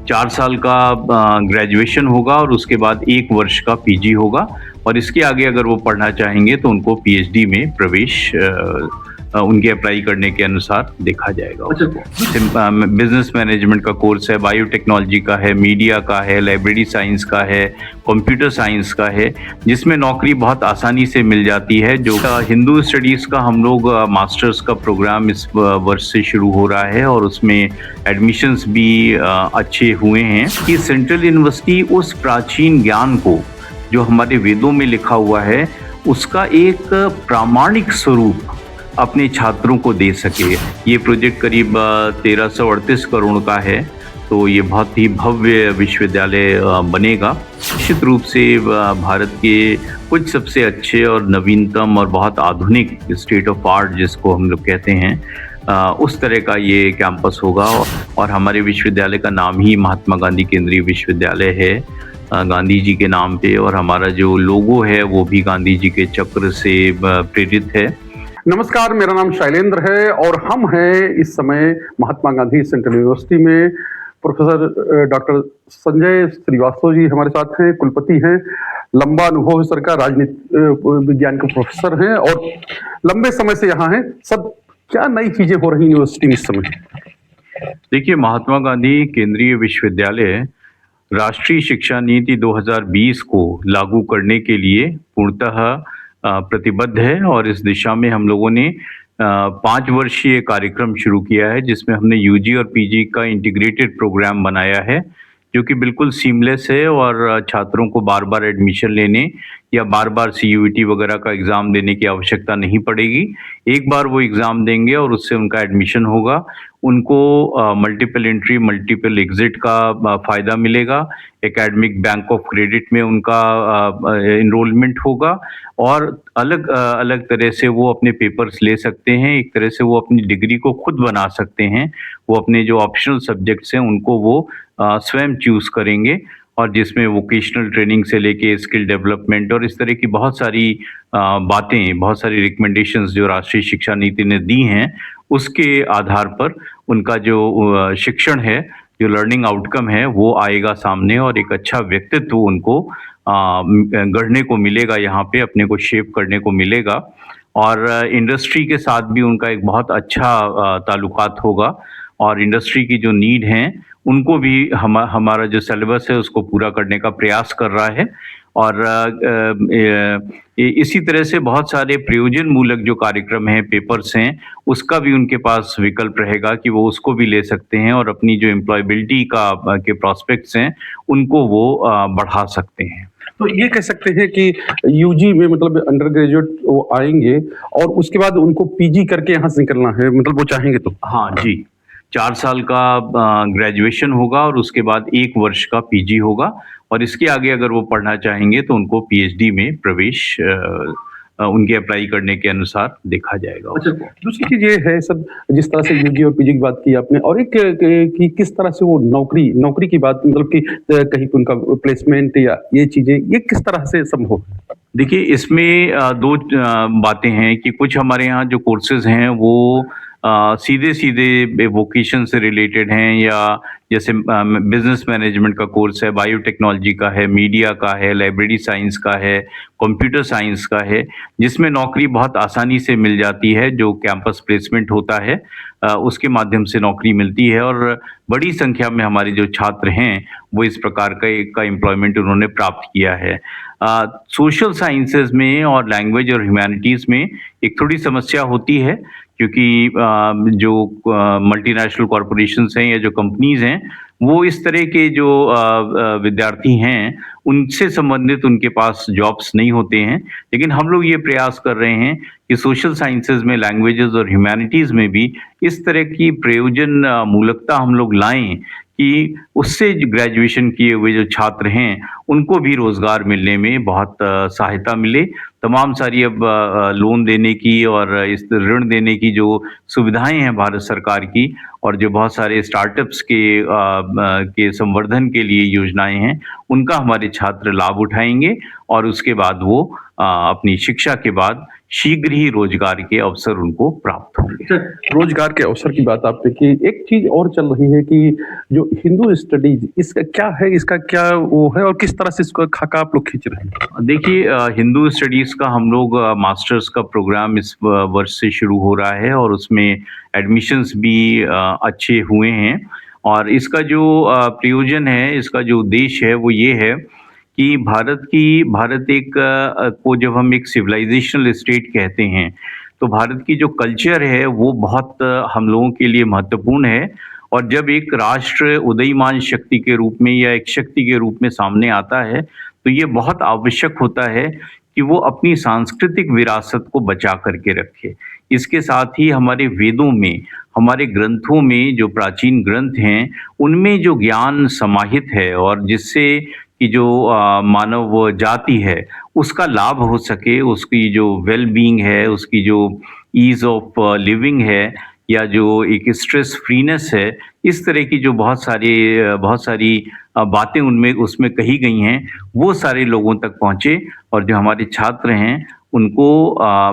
4 साल का ग्रेजुएशन होगा और उसके बाद 1 वर्ष का पीजी होगा और इसके आगे अगर वो पढ़ना चाहेंगे तो उनको पीएचडी में प्रवेश उनके अप्लाई करने के अनुसार देखा जाएगा। बिजनेस मैनेजमेंट का कोर्स है, बायोटेक्नोलॉजी का है, मीडिया का है, लाइब्रेरी साइंस का है, कंप्यूटर साइंस का है, जिसमें नौकरी बहुत आसानी से मिल जाती है। जो हिंदू स्टडीज़ का हम लोग मास्टर्स का प्रोग्राम इस वर्ष से शुरू हो रहा है और उसमें एडमिशन्स भी अच्छे हुए हैं कि सेंट्रल यूनिवर्सिटी उस प्राचीन ज्ञान को जो हमारे वेदों में लिखा हुआ है उसका एक प्रामाणिक स्वरूप अपने छात्रों को दे सके। ये प्रोजेक्ट करीब 1338 करोड़ का है, तो ये बहुत ही भव्य विश्वविद्यालय बनेगा। निश्चित रूप से भारत के कुछ सबसे अच्छे और नवीनतम और बहुत आधुनिक स्टेट ऑफ आर्ट जिसको हम लोग कहते हैं उस तरह का ये कैंपस होगा और हमारे विश्वविद्यालय का नाम ही महात्मा गांधी केंद्रीय विश्वविद्यालय है, गांधी जी के नाम पे, और हमारा जो लोगो है वो भी गांधी जी के चक्र से प्रेरित है। नमस्कार, मेरा नाम शैलेंद्र है और हम हैं इस समय महात्मा गांधी सेंट्रल यूनिवर्सिटी में। प्रोफेसर डॉक्टर संजय श्रीवास्तव जी हमारे साथ हैं, कुलपति हैं, लंबा अनुभव है सर का, राजनीति विज्ञान के प्रोफेसर हैं और लंबे समय से यहाँ हैं। सब क्या नई चीजें हो रही यूनिवर्सिटी में इस समय? देखिए, महात्मा गांधी केंद्रीय विश्वविद्यालय राष्ट्रीय शिक्षा नीति 2020 को लागू करने के लिए पूर्णतः प्रतिबद्ध है और इस दिशा में हम लोगों ने 5 वर्षीय कार्यक्रम शुरू किया है जिसमें हमने यूजी और पीजी का इंटीग्रेटेड प्रोग्राम बनाया है जो कि बिल्कुल सीमलेस है और छात्रों को बार बार एडमिशन लेने या बार बार सीयूईटी वगैरह का एग्ज़ाम देने की आवश्यकता नहीं पड़ेगी। एक बार वो एग्ज़ाम देंगे और उससे उनका एडमिशन होगा, उनको मल्टीपल एंट्री मल्टीपल एग्जिट का फ़ायदा मिलेगा, एकेडमिक बैंक ऑफ क्रेडिट में उनका इनरोलमेंट होगा और अलग अलग तरह से वो अपने पेपर्स ले सकते हैं। एक तरह से वो अपनी डिग्री को खुद बना सकते हैं। वो अपने जो ऑप्शनल सब्जेक्ट्स हैं उनको वो स्वयं चूज़ करेंगे और जिसमें वोकेशनल ट्रेनिंग से लेके स्किल डेवलपमेंट और इस तरह की बहुत सारी बातें, बहुत सारी रिकमेंडेशंस जो राष्ट्रीय शिक्षा नीति ने दी हैं उसके आधार पर उनका जो शिक्षण है, जो लर्निंग आउटकम है वो आएगा सामने और एक अच्छा व्यक्तित्व उनको गढ़ने को मिलेगा, यहाँ पे अपने को शेप करने को मिलेगा और इंडस्ट्री के साथ भी उनका एक बहुत अच्छा ताल्लुकात होगा और इंडस्ट्री की जो नीड हैं उनको भी हमारा जो सिलेबस है उसको पूरा करने का प्रयास कर रहा है और इसी तरह से बहुत सारे प्रयोजन मूलक जो कार्यक्रम हैं, पेपर्स हैं, उसका भी उनके पास विकल्प रहेगा कि वो उसको भी ले सकते हैं और अपनी जो एम्प्लॉयबिलिटी के प्रॉस्पेक्ट्स हैं उनको वो बढ़ा सकते हैं। तो ये कह सकते हैं कि यूजी में मतलब अंडर ग्रेजुएट वो आएंगे और उसके बाद उनको पीजी करके यहाँ से निकलना है, मतलब वो चाहेंगे तो? हाँ जी, 4 साल का ग्रेजुएशन होगा और उसके बाद 1 वर्ष का पीजी होगा और इसके आगे अगर वो पढ़ना चाहेंगे तो उनको पीएचडी में प्रवेश उनके अप्लाई करने के अनुसार देखा जाएगा। अच्छा, दूसरी चीज ये है सब, जिस तरह से यूजी और पीजी की बात की आपने, और एक कि किस तरह से वो नौकरी की बात, मतलब कि कहीं पे उनका प्लेसमेंट या ये चीजें, ये किस तरह से संभव? देखिए, इसमें 2 बातें हैं कि कुछ हमारे यहाँ जो कोर्सेज हैं वो सीधे वोकेशन से रिलेटेड हैं या जैसे बिजनेस मैनेजमेंट का कोर्स है, बायोटेक्नोलॉजी का है, मीडिया का है, लाइब्रेरी साइंस का है, कंप्यूटर साइंस का है, जिसमें नौकरी बहुत आसानी से मिल जाती है। जो कैंपस प्लेसमेंट होता है उसके माध्यम से नौकरी मिलती है और बड़ी संख्या में हमारे जो छात्र हैं वो इस प्रकार का एम्प्लॉयमेंट उन्होंने प्राप्त किया है। सोशल साइंसेज में और लैंग्वेज और ह्यूमैनिटीज़ में एक थोड़ी समस्या होती है क्योंकि जो मल्टीनेशनल कॉरपोरेशंस हैं या जो कंपनीज हैं वो इस तरह के जो विद्यार्थी हैं उनसे संबंधित उनके पास जॉब्स नहीं होते हैं, लेकिन हम लोग ये प्रयास कर रहे हैं कि सोशल साइंसेज में, लैंग्वेजेस और ह्यूमैनिटीज़ में भी इस तरह की प्रयोजन मूलकता हम लोग लाएं कि उससे ग्रेजुएशन किए हुए जो छात्र हैं उनको भी रोज़गार मिलने में बहुत सहायता मिले। तमाम सारी अब लोन देने की और इस ऋण देने की जो सुविधाएँ हैं भारत सरकार की और जो बहुत सारे स्टार्टअप्स के संवर्धन के लिए योजनाएँ हैं, उनका हमारे छात्र लाभ उठाएँगे और उसके बाद वो अपनी शिक्षा के बाद शीघ्र ही रोज़गार के अवसर उनको प्राप्त होंगे। रोजगार के अवसर की बात आपने की। एक चीज और चल रही है कि जो हिंदू स्टडीज इसका क्या है, इसका क्या वो है और किस तरह से इसको खाका आप लोग खींच रहे हैं? देखिए हिंदू स्टडीज़ का हम लोग मास्टर्स का प्रोग्राम इस वर्ष से शुरू हो रहा है और उसमें एडमिशन्स भी अच्छे हुए हैं और इसका जो प्रयोजन है, इसका जो उद्देश्य है वो ये है कि भारत एक को जब हम एक सिविलाइजेशनल स्टेट कहते हैं, तो भारत की जो कल्चर है वो बहुत हम लोगों के लिए महत्वपूर्ण है और जब एक राष्ट्र उदीयमान शक्ति के रूप में या एक शक्ति के रूप में सामने आता है, तो ये बहुत आवश्यक होता है कि वो अपनी सांस्कृतिक विरासत को बचा करके रखे। इसके साथ ही हमारे वेदों में, हमारे ग्रंथों में जो प्राचीन ग्रंथ हैं, उनमें जो ज्ञान समाहित है और जिससे कि जो मानव जाति है, उसका लाभ हो सके, उसकी जो वेल बीइंग है, उसकी जो ईज़ ऑफ लिविंग है या जो एक स्ट्रेस फ्रीनेस है, इस तरह की जो बहुत सारी बातें उनमें उसमें कही गई हैं, वो सारे लोगों तक पहुँचे और जो हमारे छात्र हैं, उनको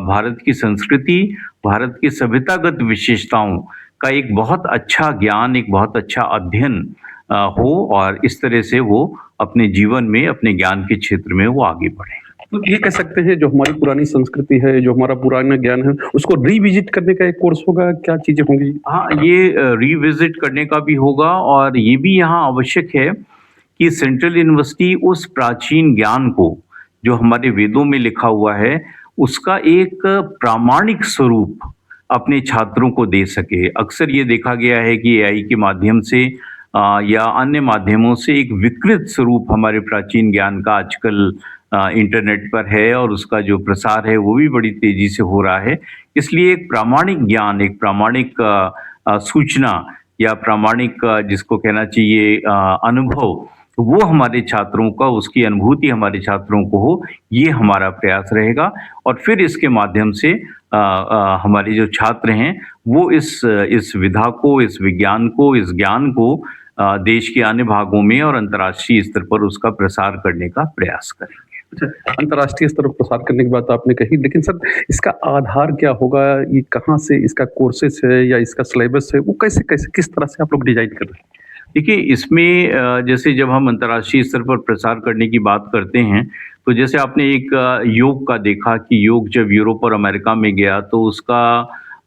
भारत की संस्कृति, भारत की सभ्यतागत विशेषताओं का एक बहुत अच्छा ज्ञान, एक बहुत अच्छा अध्ययन हो और इस तरह से वो अपने जीवन में, अपने ज्ञान के क्षेत्र में वो आगे बढ़ें। तो ये कह सकते हैं जो हमारी पुरानी संस्कृति है, जो हमारा पुराना ज्ञान है, उसको रिविजिट करने का एक कोर्स होगा, क्या चीजें होंगी? हाँ, ये रिविज़िट करने का भी होगा और ये भी यहाँ आवश्यक है कि सेंट्रल यूनिवर्सिटी उस प्राचीन ज्ञान को, जो हमारे वेदों में लिखा हुआ है, उसका एक प्रामाणिक स्वरूप अपने छात्रों को दे सके। अक्सर ये देखा गया है कि एआई के माध्यम से या अन्य माध्यमों से एक विकृत स्वरूप हमारे प्राचीन ज्ञान का आजकल इंटरनेट पर है और उसका जो प्रसार है वो भी बड़ी तेज़ी से हो रहा है। इसलिए एक प्रामाणिक ज्ञान, एक प्रामाणिक सूचना या प्रामाणिक जिसको कहना चाहिए अनुभव, वो हमारे छात्रों का, उसकी अनुभूति हमारे छात्रों को हो, ये हमारा प्रयास रहेगा और फिर इसके माध्यम से हमारे जो छात्र हैं वो इस विधा को, इस विज्ञान को, इस ज्ञान को देश के अन्य भागों में और अंतर्राष्ट्रीय स्तर पर उसका प्रसार करने का प्रयास करेंगे। अच्छा, अंतर्राष्ट्रीय स्तर पर प्रसार करने की बात आपने कही, लेकिन सर इसका आधार क्या होगा? ये कहाँ से इसका कोर्सेस है या इसका सिलेबस है, वो कैसे किस तरह से आप लोग डिजाइन कर रहे हैं? देखिए इसमें जैसे जब हम अंतर्राष्ट्रीय स्तर पर प्रसार करने की बात करते हैं, तो जैसे आपने एक योग का देखा कि योग जब यूरोप और अमेरिका में गया तो उसका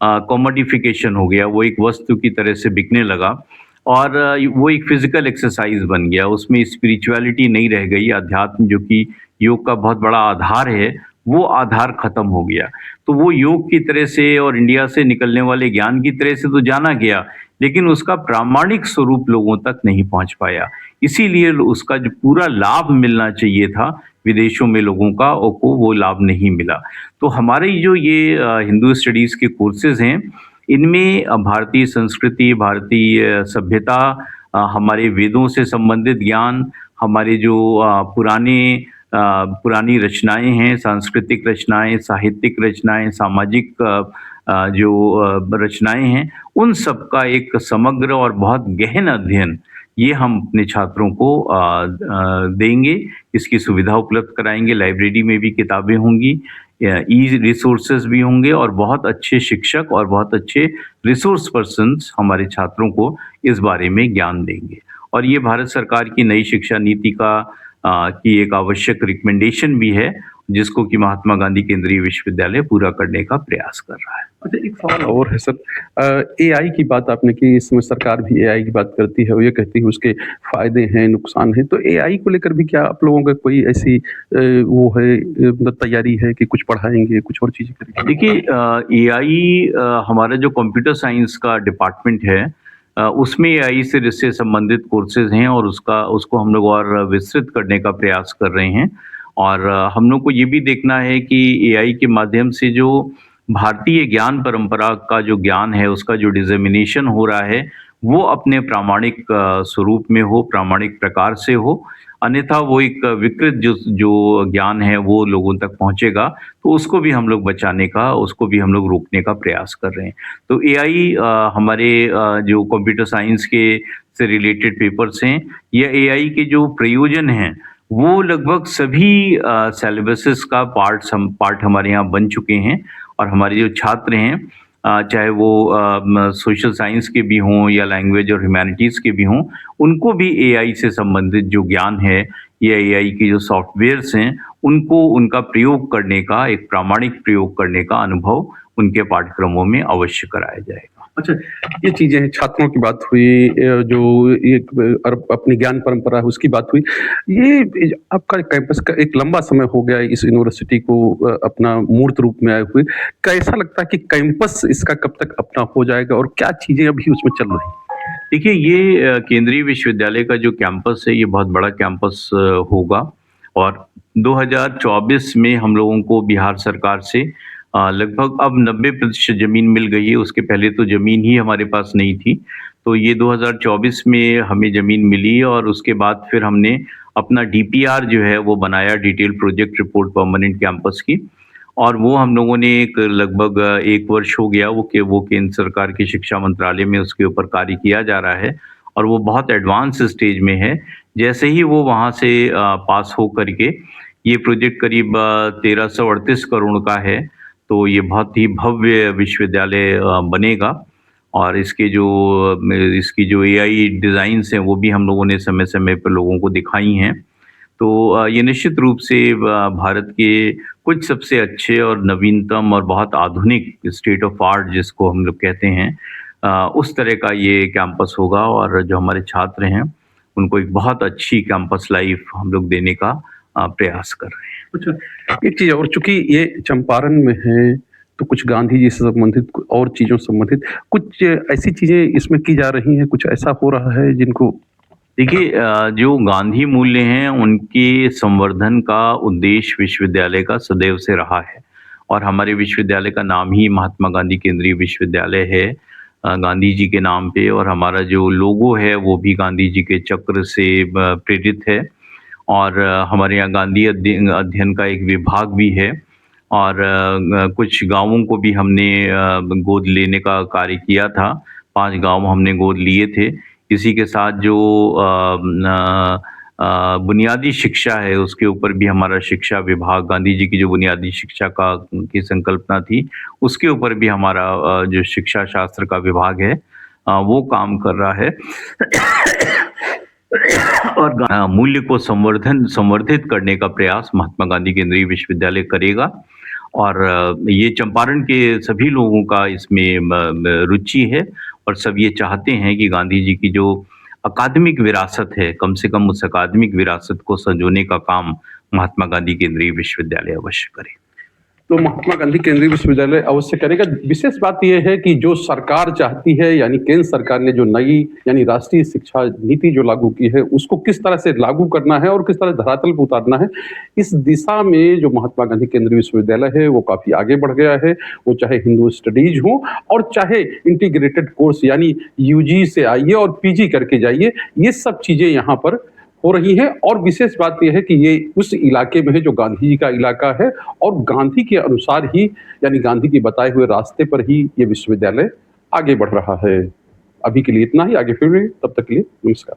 कॉमोडिफिकेशन हो गया, वो एक वस्तु की तरह से बिकने लगा और वो एक फिजिकल एक्सरसाइज बन गया, उसमें स्पिरिचुअलिटी नहीं रह गई, अध्यात्म जो कि योग का बहुत बड़ा आधार है, वो आधार खत्म हो गया। तो वो योग की तरह से और इंडिया से निकलने वाले ज्ञान की तरह से तो जाना गया, लेकिन उसका प्रामाणिक स्वरूप लोगों तक नहीं पहुंच पाया। इसीलिए उसका जो पूरा लाभ मिलना चाहिए था विदेशों में लोगों का, को वो लाभ नहीं मिला। तो हमारे जो ये हिंदू स्टडीज़ के कोर्सेज़ हैं, इनमें भारतीय संस्कृति, भारतीय सभ्यता, हमारे वेदों से संबंधित ज्ञान, हमारे जो पुरानी रचनाएँ हैं, सांस्कृतिक रचनाएँ, साहित्यिक रचनाएँ, सामाजिक रचनाएँ हैं, उन सब का एक समग्र और बहुत गहन अध्ययन ये हम अपने छात्रों को देंगे। इसकी सुविधा उपलब्ध कराएँगे, लाइब्रेरी में भी किताबें होंगी, ई रिसोर्सेज़ भी होंगे और बहुत अच्छे शिक्षक और बहुत अच्छे रिसोर्स पर्सन्स हमारे छात्रों को इस बारे में ज्ञान देंगे। और ये भारत सरकार की नई शिक्षा नीति की एक आवश्यक रिकमेंडेशन भी है, जिसको कि महात्मा गांधी केंद्रीय विश्वविद्यालय पूरा करने का प्रयास कर रहा है। अच्छा, एक सवाल और है सर, एआई की बात आपने की, इसमें सरकार भी एआई की बात करती है और ये कहती है उसके फायदे हैं, नुकसान हैं, तो एआई को लेकर भी क्या आप लोगों का कोई ऐसी वो है, मतलब तैयारी है कि कुछ पढ़ाएंगे, कुछ और चीजें करेंगे? देखिए एआई हमारा जो कंप्यूटर साइंस का डिपार्टमेंट है, उसमें एआई से संबंधित कोर्सेज हैं और उसको हम लोग और विस्तृत करने का प्रयास कर रहे हैं और हम लोग को ये भी देखना है कि एआई के माध्यम से जो भारतीय ज्ञान परंपरा का जो ज्ञान है, उसका जो डिसेमिनेशन हो रहा है, वो अपने प्रामाणिक स्वरूप में हो, प्रामाणिक प्रकार से हो अन्यथा वो एक विकृत जो जो ज्ञान है वो लोगों तक पहुँचेगा, तो उसको भी हम लोग बचाने का, उसको भी हम लोग रोकने का प्रयास कर रहे हैं। तो एआई हमारे जो कंप्यूटर साइंस के से रिलेटेड पेपर्स हैं या एआई के जो प्रयोजन हैं, वो लगभग सभी सिलेबसेस का पार्ट हमारे यहाँ बन चुके हैं और हमारे जो छात्र हैं चाहे वो सोशल साइंस के भी हों या लैंग्वेज और ह्यूमैनिटीज़ के भी हों, उनको भी एआई से संबंधित जो ज्ञान है या एआई के जो सॉफ्टवेयर्स हैं, उनको उनका प्रयोग करने का, एक प्रामाणिक प्रयोग करने का अनुभव उनके पाठ्यक्रमों में अवश्य कराया जाएगा। अच्छा, ये चीजें हैं, छात्रों की बात हुई, जो एक अपनी ज्ञान परंपरा है उसकी बात हुई। ये आपका कैंपस का एक लंबा समय हो गया इस यूनिवर्सिटी को अपना मूर्त रूप में आए हुए। कैसा लगता है कि कैंपस इसका कब तक अपना हो जाएगा और क्या चीजें अभी उसमें चल रही हैं? देखिए ये केंद्रीय विश्वविद्यालय का जो कैंपस है ये बहुत बड़ा कैंपस होगा और 2024 में हम लोगों को बिहार सरकार से लगभग अब 90% ज़मीन मिल गई है। उसके पहले तो ज़मीन ही हमारे पास नहीं थी। तो ये 2024 में हमें ज़मीन मिली और उसके बाद फिर हमने अपना डीपीआर जो है वो बनाया, detail project report permanent campus की। और वो हम लोगों ने एक लगभग 1 वर्ष हो गया वो केंद्र सरकार की शिक्षा मंत्रालय में उसके ऊपर कार्य किया जा रहा है और वो बहुत एडवांस स्टेज में है। जैसे ही वो वहाँ से पास हो करके ये प्रोजेक्ट करीब 1338 करोड़ का है, तो ये बहुत ही भव्य विश्वविद्यालय बनेगा और इसकी जो एआई डिज़ाइन्स हैं वो भी हम लोगों ने समय-समय पर लोगों को दिखाई हैं। तो ये निश्चित रूप से भारत के कुछ सबसे अच्छे और नवीनतम और बहुत आधुनिक स्टेट ऑफ आर्ट जिसको हम लोग कहते हैं उस तरह का ये कैंपस होगा और जो हमारे छात्र हैं उनको एक बहुत अच्छी कैंपस लाइफ हम लोग देने का प्रयास कर रहे हैं। अच्छा, एक चीज और, चूंकि ये चंपारण में है तो कुछ गांधी जी से संबंधित और चीजों से संबंधित कुछ ऐसी चीजें इसमें की जा रही हैं, कुछ ऐसा हो रहा है जिनको देखिए जो गांधी मूल्य हैं उनके संवर्धन का उद्देश्य विश्वविद्यालय का सदैव से रहा है और हमारे विश्वविद्यालय का नाम ही महात्मा गांधी केंद्रीय विश्वविद्यालय है गांधी जी के नाम पे और हमारा जो लोगो है वो भी गांधी जी के चक्र से प्रेरित है और हमारे यहाँ गांधी अध्ययन का एक विभाग भी है और कुछ गाँवों को भी हमने गोद लेने का कार्य किया था। 5 गाँव हमने गोद लिए थे। इसी के साथ जो बुनियादी शिक्षा है उसके ऊपर भी हमारा शिक्षा विभाग गांधी जी की जो बुनियादी शिक्षा का की संकल्पना थी उसके ऊपर भी हमारा जो शिक्षा शास्त्र का विभाग है वो काम कर रहा है और मूल्य को संवर्धित करने का प्रयास महात्मा गांधी केंद्रीय विश्वविद्यालय करेगा और ये चंपारण के सभी लोगों का इसमें रुचि है और सब ये चाहते हैं कि गांधी जी की जो अकादमिक विरासत है कम से कम उस अकादमिक विरासत को संजोने का काम महात्मा गांधी केंद्रीय विश्वविद्यालय अवश्य करे। तो महात्मा गांधी केंद्रीय विश्वविद्यालय अवश्य करेगा। विशेष बात यह है कि जो सरकार चाहती है, यानी केंद्र सरकार ने जो नई यानी राष्ट्रीय शिक्षा नीति जो लागू की है उसको किस तरह से लागू करना है और किस तरह धरातल पर उतारना है, इस दिशा में जो महात्मा गांधी केंद्रीय विश्वविद्यालय है वो काफी आगे बढ़ गया है। वो चाहे हिंदू स्टडीज हो और चाहे इंटीग्रेटेड कोर्स यानी यूजी से आइए और पीजी करके जाइए, ये सब चीजें यहाँ पर हो रही है। और विशेष बात यह है कि ये उस इलाके में है जो गांधी जी का इलाका है और गांधी के अनुसार ही यानी गांधी के बताए हुए रास्ते पर ही ये विश्वविद्यालय आगे बढ़ रहा है। अभी के लिए इतना ही, आगे फिर तब तक के लिए नमस्कार।